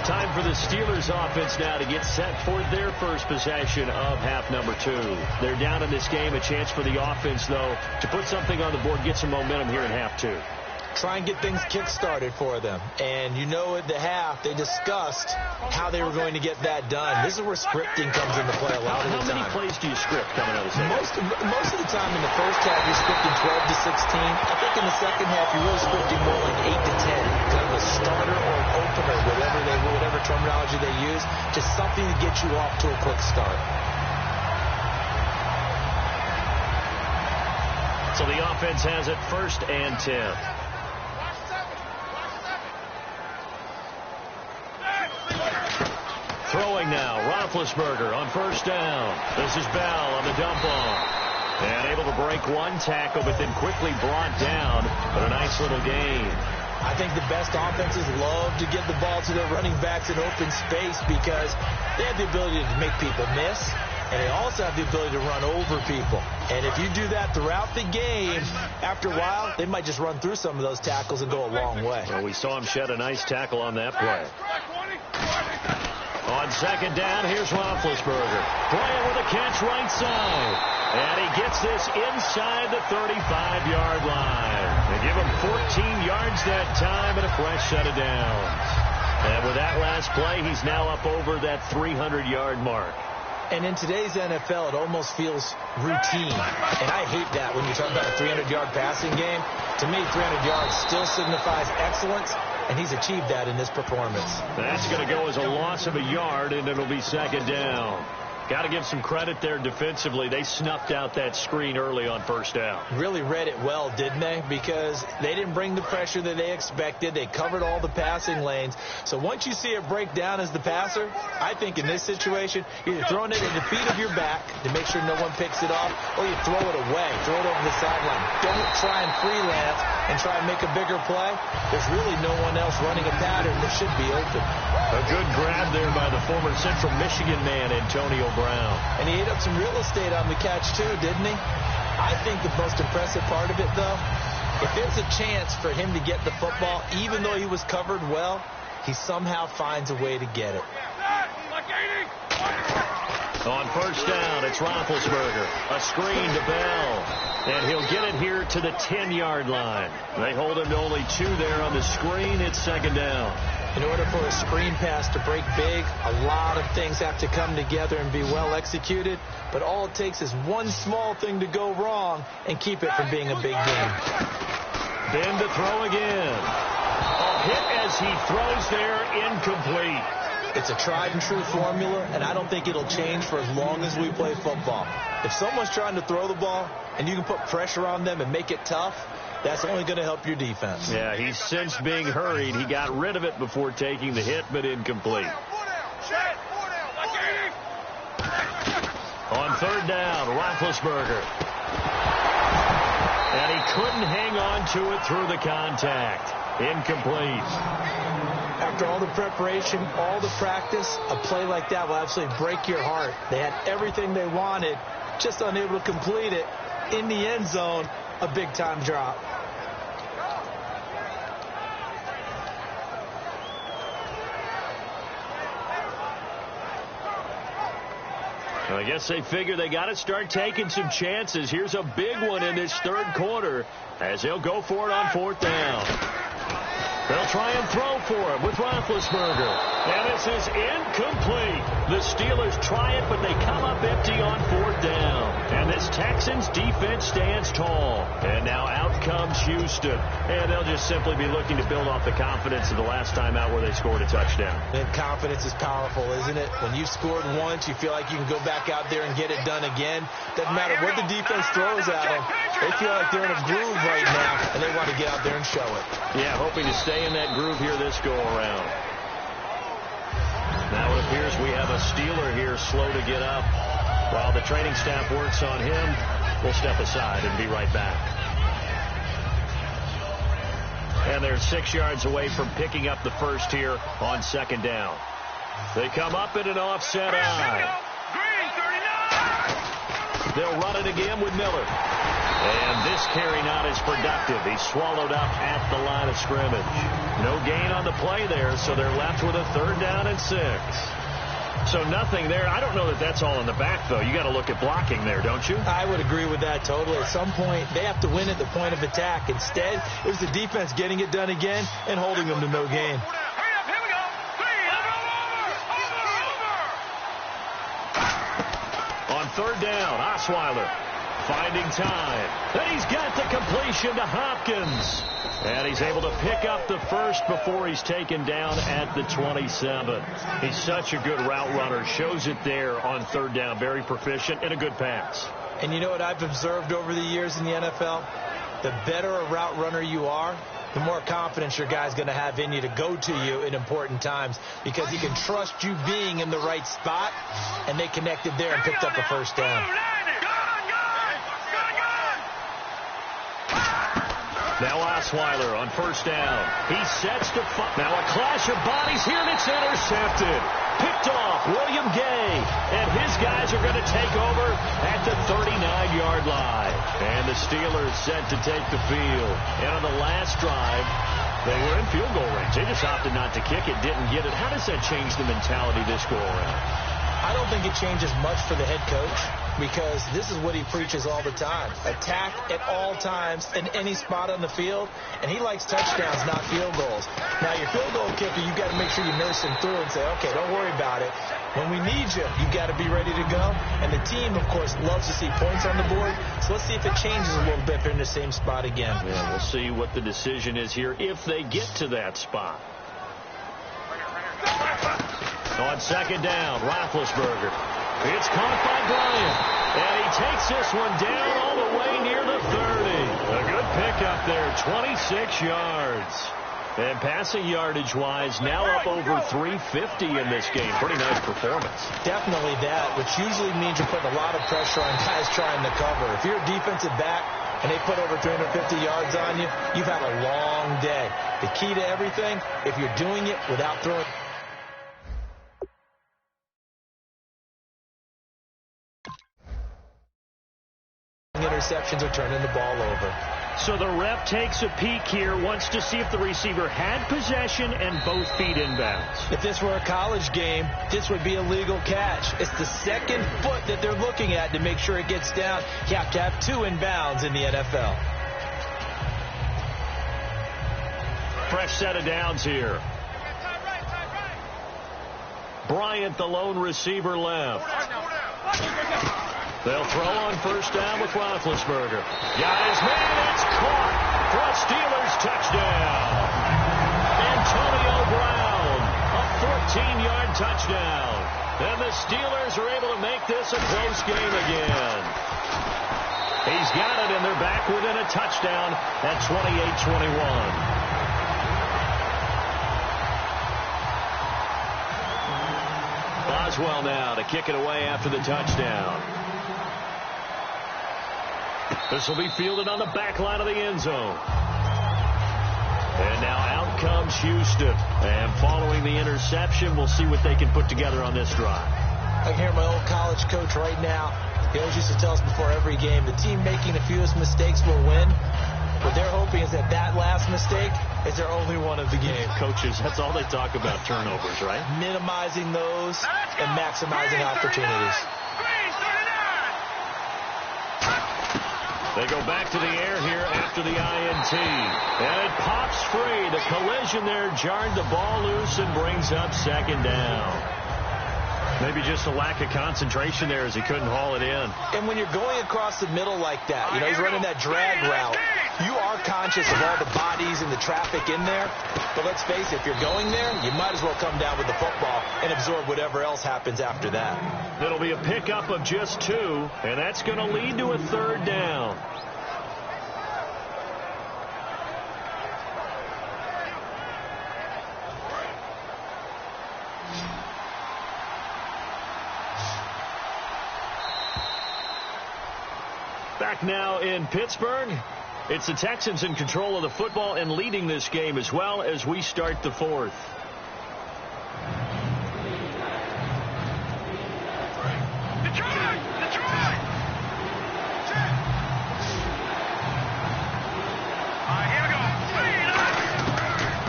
Time for the Steelers offense now to get set for their first possession of half number 2. They're down in this game. A chance for the offense, though, to put something on the board, get some momentum here in half 2. Try and get things kick-started for them. And you know at the half, they discussed how they were going to get that done. This is where scripting comes into play a lot of the time. How many plays do you script coming out of the second? Most of the time in the first half, you're scripting 12 to 16. I think in the second half, you're really scripting more like 8 to 10. Kind of a starter or an opener, whatever terminology they use. Just something to get you off to a quick start. So the offense has it 1st and 10. Throwing now, Roethlisberger on 1st down. This is Bell on the dump off. And able to break one tackle, but then quickly brought down. But a nice little gain. I think the best offenses love to get the ball to their running backs in open space because they have the ability to make people miss. And they also have the ability to run over people. And if you do that throughout the game, after a while, they might just run through some of those tackles and go a long way. Well, we saw him shed a nice tackle on that play. On 2nd down, here's Roethlisberger. Playing with a catch right side. And he gets this inside the 35-yard line. They give him 14 yards that time and a fresh set of downs. And with that last play, he's now up over that 300-yard mark. And in today's NFL, it almost feels routine. And I hate that when you talk about a 300-yard passing game. To me, 300 yards still signifies excellence, and he's achieved that in this performance. That's going to go as a loss of a yard, and it'll be 2nd down. Got to give some credit there defensively. They snuffed out that screen early on 1st down. Really read it well, didn't they? Because they didn't bring the pressure that they expected. They covered all the passing lanes. So once you see it break down as the passer, I think in this situation, you're throwing it at the feet of your back to make sure no one picks it off, or you throw it away, throw it over the sideline. Don't try and freelance and try and make a bigger play. There's really no one else running a pattern that should be open. A good grab there by the former Central Michigan man, Antonio Brown. And he ate up some real estate on the catch, too, didn't he? I think the most impressive part of it, though, if there's a chance for him to get the football, even though he was covered well, he somehow finds a way to get it. On 1st down, it's Roethlisberger. A screen to Bell. And he'll get it here to the 10-yard line. They hold him to only 2 there on the screen. It's 2nd down. In order for a screen pass to break big, a lot of things have to come together and be well executed. But all it takes is one small thing to go wrong and keep it from being a big game. Then to throw again. A hit as he throws there, incomplete. It's a tried-and-true formula, and I don't think it'll change for as long as we play football. If someone's trying to throw the ball and you can put pressure on them and make it tough, that's only going to help your defense. Yeah, he's since being hurried. He got rid of it before taking the hit, but incomplete. On 3rd down, Roethlisberger. And he couldn't hang on to it through the contact. Incomplete. After all the preparation, all the practice, a play like that will absolutely break your heart. They had everything they wanted, just unable to complete it. In the end zone, a big-time drop. I guess they figure they got to start taking some chances. Here's a big one in this 3rd quarter as they'll go for it on 4th down. They'll try and throw for him with Roethlisberger. And this is incomplete. The Steelers try it, but they come up empty on 4th down. And this Texans defense stands tall. And now out comes Houston. And they'll just simply be looking to build off the confidence of the last time out where they scored a touchdown. And confidence is powerful, isn't it? When you've scored once, you feel like you can go back out there and get it done again. Doesn't matter what the defense throws at them. They feel like they're in a groove right now, and they want to get out there and show it. Yeah, hoping to stay in that groove here this go-around. Now it appears we have a Steeler here slow to get up. While the training staff works on him, we'll step aside and be right back. And they're 6 yards away from picking up the first here on 2nd down. They come up in an offset eye. They'll run it again with Miller. And this carry not as productive. He's swallowed up at the line of scrimmage. No gain on the play there, so they're left with a 3rd down and 6. So nothing there. I don't know that that's all in the back, though. You got to look at blocking there, don't you? I would agree with that totally. At some point, they have to win at the point of attack. Instead, it was the defense getting it done again and holding them to no gain. On 3rd down, Osweiler finding time. And he's got the completion to Hopkins. And he's able to pick up the first before he's taken down at the 27. He's such a good route runner. Shows it there on 3rd down. Very proficient and a good pass. And you know what I've observed over the years in the NFL? The better a route runner you are, the more confidence your guy's going to have in you to go to you in important times, because he can trust you being in the right spot, and they connected there and picked up a 1st down. Now Osweiler on 1st down. He sets to now a clash of bodies here, and it's intercepted. Picked off William Gay, and his guys are going to take over at the 39-yard line. And the Steelers set to take the field. And on the last drive, they were in field goal range. They just opted not to kick it, didn't get it. How does that change the mentality this go-around? I don't think it changes much for the head coach, because this is what he preaches all the time. Attack at all times in any spot on the field, and he likes touchdowns, not field goals. Now, your field goal kicker, you've got to make sure you nurse him through and say, okay, don't worry about it. When we need you, you've got to be ready to go. And the team, of course, loves to see points on the board, so let's see if it changes a little bit if they're in the same spot again. Yeah, we'll see what the decision is here if they get to that spot. On 2nd down, Roethlisberger. It's caught by Bryant. And he takes this one down all the way near the 30. A good pickup there, 26 yards. And passing yardage-wise, now up over 350 in this game. Pretty nice performance. Definitely that, which usually means you're putting a lot of pressure on guys trying to cover. If you're a defensive back and they put over 350 yards on you, you've had a long day. The key to everything, if you're doing it without throwing... interceptions are turning the ball over. So the ref takes a peek here, wants to see if the receiver had possession and both feet inbounds. If this were a college game, this would be a legal catch. It's the 2nd foot that they're looking at to make sure it gets down. You have to have 2 inbounds in the NFL. Fresh set of downs here. Bryant, the lone receiver, left. They'll throw on 1st down with Roethlisberger. Got his man. It's caught for a Steelers touchdown. Antonio Brown, a 14-yard touchdown. And the Steelers are able to make this a close game again. He's got it, and they're back within a touchdown at 28-21. Boswell now to kick it away after the touchdown. This will be fielded on the back line of the end zone. And now out comes Houston. And following the interception, we'll see what they can put together on this drive. I can hear my old college coach right now. He always used to tell us before every game, the team making the fewest mistakes will win. What they're hoping is that last mistake is their only one of the game. Coaches, that's all they talk about, turnovers, right? Minimizing those and maximizing opportunities. They go back to the air here after the INT. And it pops free. The collision there jarred the ball loose and brings up second down. Maybe just a lack of concentration there as he couldn't haul it in. And when you're going across the middle like that, he's running that drag route, you are conscious of all the bodies and the traffic in there. But let's face it, if you're going there, you might as well come down with the football and absorb whatever else happens after that. It'll be a pickup of just 2, and that's going to lead to a third down. Back now in Pittsburgh. It's the Texans in control of the football and leading this game as well as we start the fourth.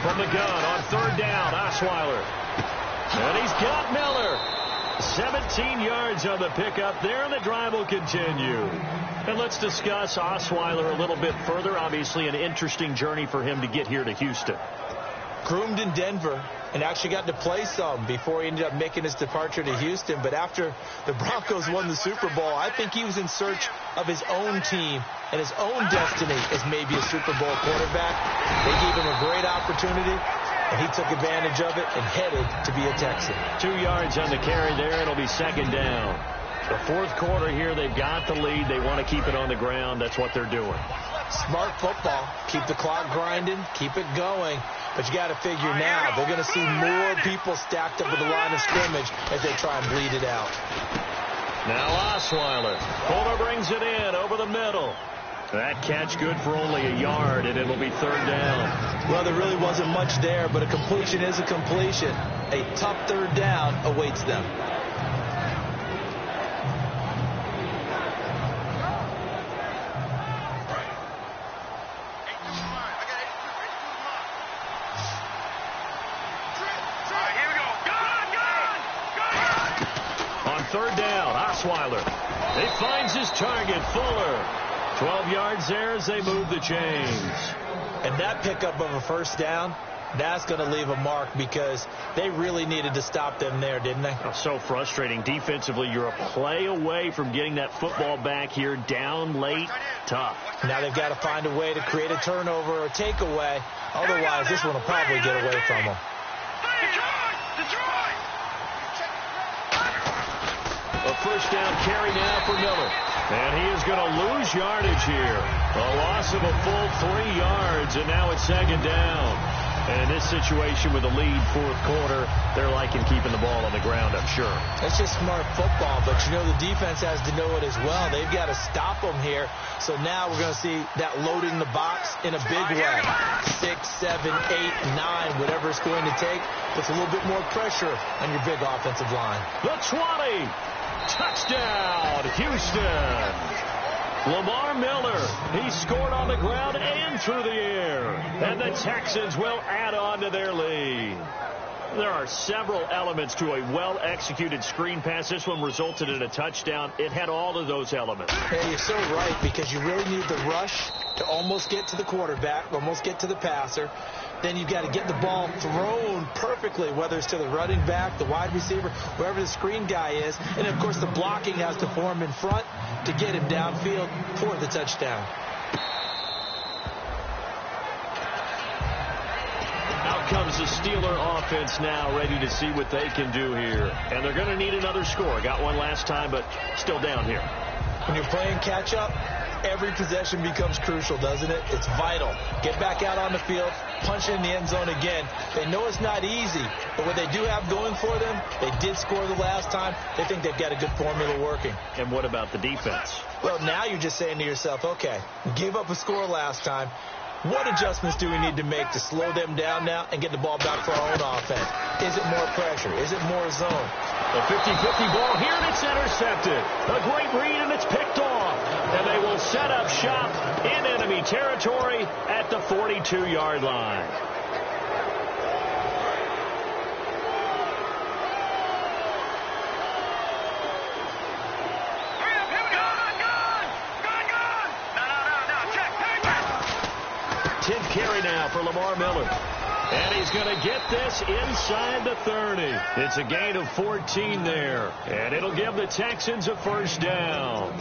From the gun on third down, Osweiler. And he's got Miller. 17 yards on the pickup there, and the drive will continue. And let's discuss Osweiler a little bit further. Obviously, an interesting journey for him to get here to Houston. Groomed in Denver and actually got to play some before he ended up making his departure to Houston. But after the Broncos won the Super Bowl, I think he was in search of his own team and his own destiny as maybe a Super Bowl quarterback. They gave him a great opportunity, and he took advantage of it and headed to be a Texan. 2 yards on the carry there. It'll be second down. The fourth quarter here, they've got the lead. They want to keep it on the ground. That's what they're doing. Smart football. Keep the clock grinding. Keep it going. But you got to figure now, they're going to see more people stacked up with the line of scrimmage as they try and bleed it out. Now Osweiler. Fuller brings it in over the middle. That catch good for only a yard, and it'll be third down. Well, there really wasn't much there, but a completion is a completion. A tough third down awaits them. Third down, Osweiler. He finds his target, Fuller. 12 yards there as they move the chains. And that pickup of a first down, that's going to leave a mark because they really needed to stop them there, didn't they? Oh, so frustrating. Defensively, you're a play away from getting that football back here down late. Tough. Now they've got to find a way to create a turnover or takeaway. Otherwise, this one will probably get away from them. A first down carry now for Miller. And he is going to lose yardage here. A loss of a full 3 yards, and now it's second down. And in this situation with the lead fourth quarter, they're liking keeping the ball on the ground, I'm sure. That's just smart football, but you know the defense has to know it as well. They've got to stop them here. So now we're going to see that loading the box in a big way. 6, 7, 8, 9, whatever it's going to take. Puts a little bit more pressure on your big offensive line. The 20. Touchdown, Houston. Lamar Miller, he scored on the ground and through the air. And the Texans will add on to their lead. There are several elements to a well-executed screen pass. This one resulted in a touchdown. It had all of those elements. Hey, you're so right, because you really need the rush to almost get to the quarterback, almost get to the passer. Then you've got to get the ball thrown perfectly, whether it's to the running back, the wide receiver, wherever the screen guy is. And, of course, the blocking has to form in front to get him downfield for the touchdown. Out comes the Steeler offense now, ready to see what they can do here. And they're going to need another score. Got one last time, but still down here. When you're playing catch-up, every possession becomes crucial, doesn't it? It's vital. Get back out on the field, punch it in the end zone again. They know it's not easy, but what they do have going for them, they did score the last time. They think they've got a good formula working. And what about the defense? Well, now you're just saying to yourself, okay, we gave up a score last time. What adjustments do we need to make to slow them down now and get the ball back for our own offense? Is it more pressure? Is it more zone? A 50-50 ball here, and it's intercepted. A great read, and it's picked off. And they will set up shop in enemy territory at the 42-yard line. for Lamar Miller. And he's going to get this inside the 30. It's a gain of 14 there. And it'll give the Texans a first down.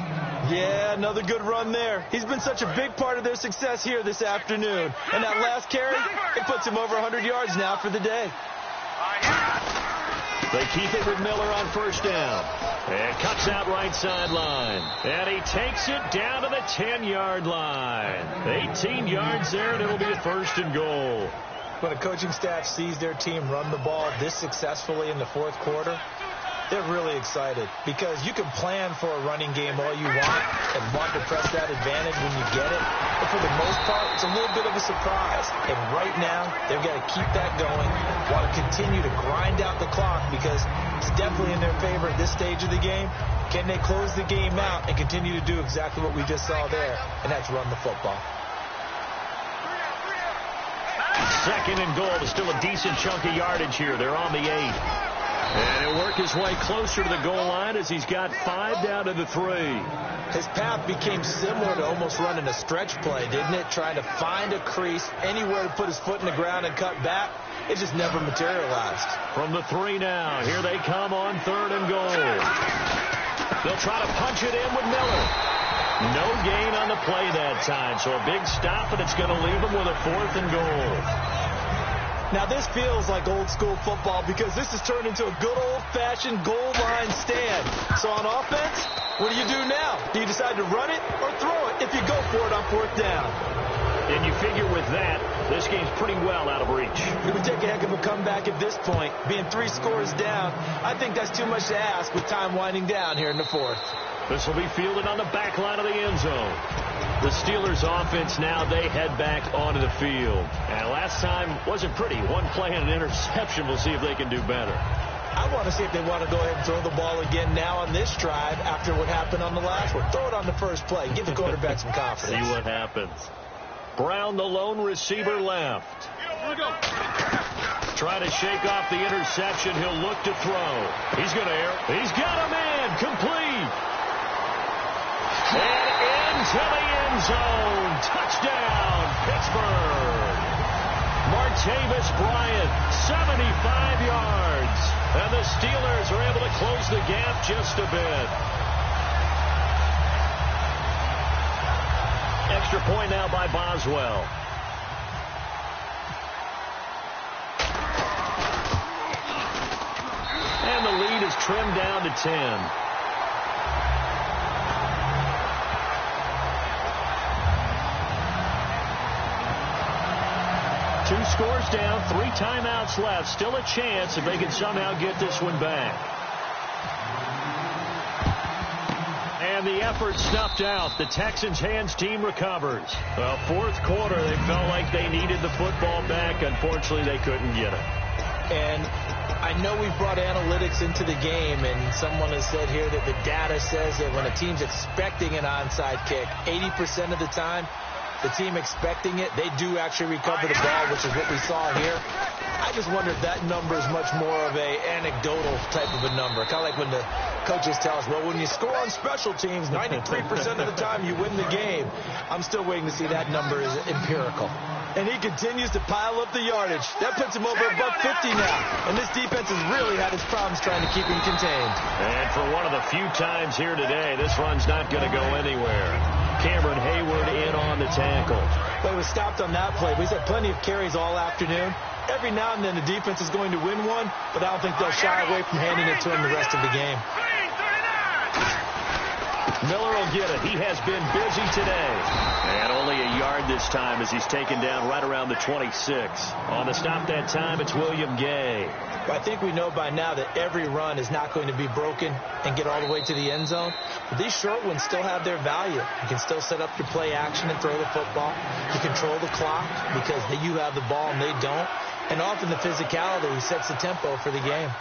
Yeah, another good run there. He's been such a big part of their success here this afternoon. And that last carry, it puts him over 100 yards now for the day. They keep it with Miller on first down. And cuts out right sideline. And he takes it down to the 10-yard line. 18 yards there, and it'll be a first and goal. When a coaching staff sees their team run the ball this successfully in the fourth quarter, they're really excited because you can plan for a running game all you want and want to press that advantage when you get it. But for the most part, it's a little bit of a surprise. And right now, they've got to keep that going, want to continue to grind out the clock because it's definitely in their favor at this stage of the game. Can they close the game out and continue to do exactly what we just saw there, and that's run the football. Second and goal. Still a decent chunk of yardage here. They're on the 8. And he'll work his way closer to the goal line as he's got 5 down to the 3. His path became similar to almost running a stretch play, didn't it? Trying to find a crease, anywhere to put his foot in the ground and cut back. It just never materialized. From the 3 now, here they come on third and goal. They'll try to punch it in with Miller. No gain on the play that time, so a big stop, and it's going to leave them with a 4th and goal. Now, this feels like old-school football because this has turned into a good old-fashioned goal line stand. So on offense, what do you do now? Do you decide to run it or throw it if you go for it on 4th down? And you figure with that, this game's pretty well out of reach. It would take a heck of a comeback at this point. Being 3 scores down, I think that's too much to ask with time winding down here in the 4th. This will be fielded on the back line of the end zone. The Steelers offense now, they head back onto the field. And last time wasn't pretty. One play and an interception. We'll see if they can do better. I want to see if they want to go ahead and throw the ball again now on this drive after what happened on the last one. Throw it on the first play. Give the quarterback some confidence. See what happens. Brown, the lone receiver, left. Trying to shake off the interception. He'll look to throw. He's going to air. He's got a man. Complete. And into the end zone. Touchdown, Pittsburgh. Martavis Bryant, 75 yards. And the Steelers are able to close the gap just a bit. Extra point now by Boswell. And the lead is trimmed down to 10. Two scores down, 3 timeouts left. Still a chance if they can somehow get this one back. And the effort snuffed out. The Texans' hands team recovers. Well, fourth quarter, they felt like they needed the football back. Unfortunately, they couldn't get it. And I know we've brought analytics into the game, and someone has said here that the data says that when a team's expecting an onside kick, 80% of the time, the team expecting it, they do actually recover the ball, which is what we saw here. I just wonder if that number is much more of a anecdotal type of a number. Kind of like when the coaches tell us, well, when you score on special teams, 93% of the time you win the game. I'm still waiting to see that number is empirical. And he continues to pile up the yardage. That puts him over $150 now. And this defense has really had its problems trying to keep him contained. And for one of the few times here today, this run's not going to go anywhere. Cameron Hayward in on the tackle. But he was stopped on that play. He's had plenty of carries all afternoon. Every now and then the defense is going to win one, but I don't think they'll shy away from handing it to him the rest of the game. Miller will get it. He has been busy today. And only a yard this time as he's taken down right around the 26. On the stop that time, it's William Gay. But I think we know by now that every run is not going to be broken and get all the way to the end zone. But these short ones still have their value. You can still set up your play action and throw the football. You control the clock because you have the ball and they don't. And often the physicality sets the tempo for the game.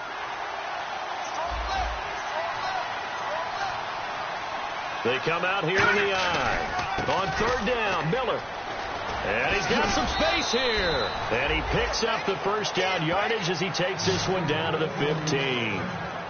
They come out here in the eye. On third down, Miller. And he's got some space here. And he picks up the first down yardage as he takes this one down to the 15.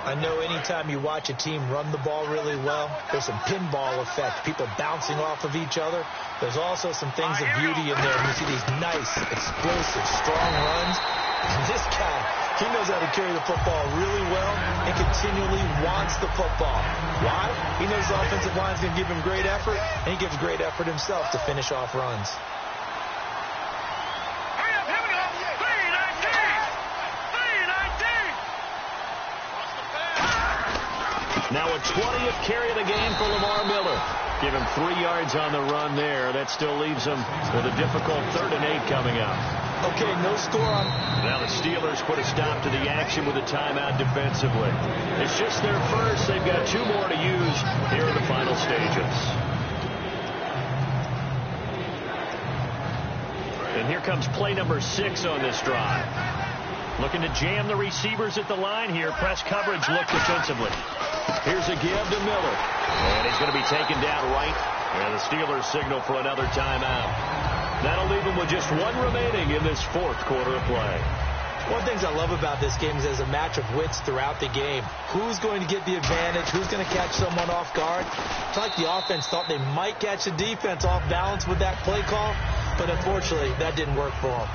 I know anytime you watch a team run the ball really well, there's some pinball effect, people bouncing off of each other. There's also some things of beauty in there. You see these nice, explosive, strong runs. And this guy, he knows how to carry the football really well and continually wants the football. Why? He knows the offensive line's going to give him great effort, and he gives great effort himself to finish off runs. Now a 20th carry of the game for Lamar Miller. Give him 3 yards on the run there. That still leaves him with a difficult 3rd and 8 coming up. Okay, no score on. Now the Steelers put a stop to the action with a timeout defensively. It's just their first. They've got 2 more to use here in the final stages. And here comes play number 6 on this drive. Looking to jam the receivers at the line here. Press coverage look defensively. Here's a give to Miller. And he's going to be taken down right. And the Steelers signal for another timeout. That'll leave them with just 1 remaining in this 4th quarter of play. One of the things I love about this game is there's a match of wits throughout the game. Who's going to get the advantage? Who's going to catch someone off guard? It's like the offense thought they might catch the defense off balance with that play call. But unfortunately, that didn't work for them.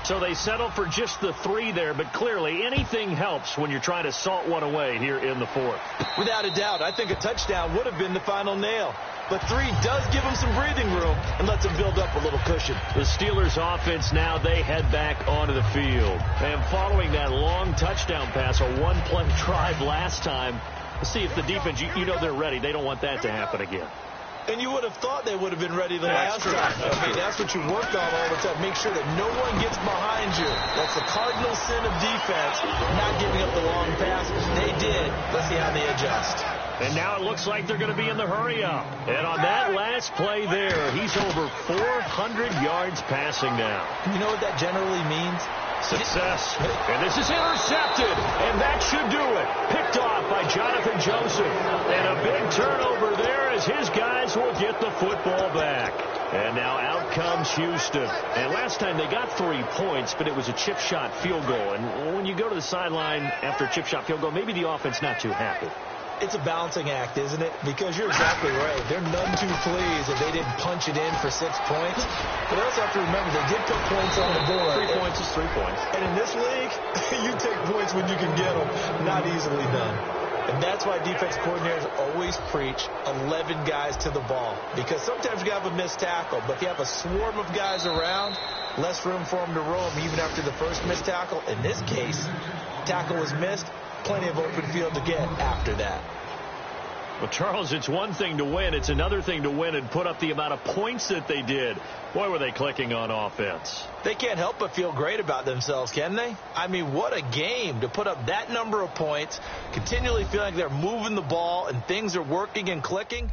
So they settled for just the 3 there, but clearly anything helps when you're trying to salt one away here in the 4th. Without a doubt, I think a touchdown would have been the final nail. But 3 does give them some breathing room and lets them build up a little cushion. The Steelers offense now, they head back onto the field. And following that long touchdown pass, a 1-play drive last time, let's see if the defense, you know they're ready. They don't want that to happen again. And you would have thought they would have been ready the last time. I mean, that's what you worked on all the time. Make sure that no one gets behind you. That's the cardinal sin of defense, not giving up the long pass. They did. Let's see how they adjust. And now it looks like they're going to be in the hurry-up. And on that last play there, he's over 400 yards passing now. You know what that generally means? Success. And this is intercepted. And that should do it. Picked off by Jonathan Joseph. And a big turnover there as his guys will get the football back. And now out comes Houston. And last time they got 3 points, but it was a chip shot field goal. And when you go to the sideline after a chip shot field goal, maybe the offense not too happy. It's a balancing act, isn't it? Because you're exactly right. They're none too pleased if they didn't punch it in for 6 points. But they also have to remember they did put points on the board. 3 points is 3 points. And in this league, you take points when you can get them. Not easily done. And that's why defense coordinators always preach 11 guys to the ball. Because sometimes you have a missed tackle. But if you have a swarm of guys around, less room for them to roam even after the first missed tackle. In this case, tackle was missed. Plenty of open field to get after that. Well, Charles, it's one thing to win. It's another thing to win and put up the amount of points that they did. Boy, were they clicking on offense. They can't help but feel great about themselves, can they? I mean, what a game to put up that number of points, continually feeling like they're moving the ball and things are working and clicking.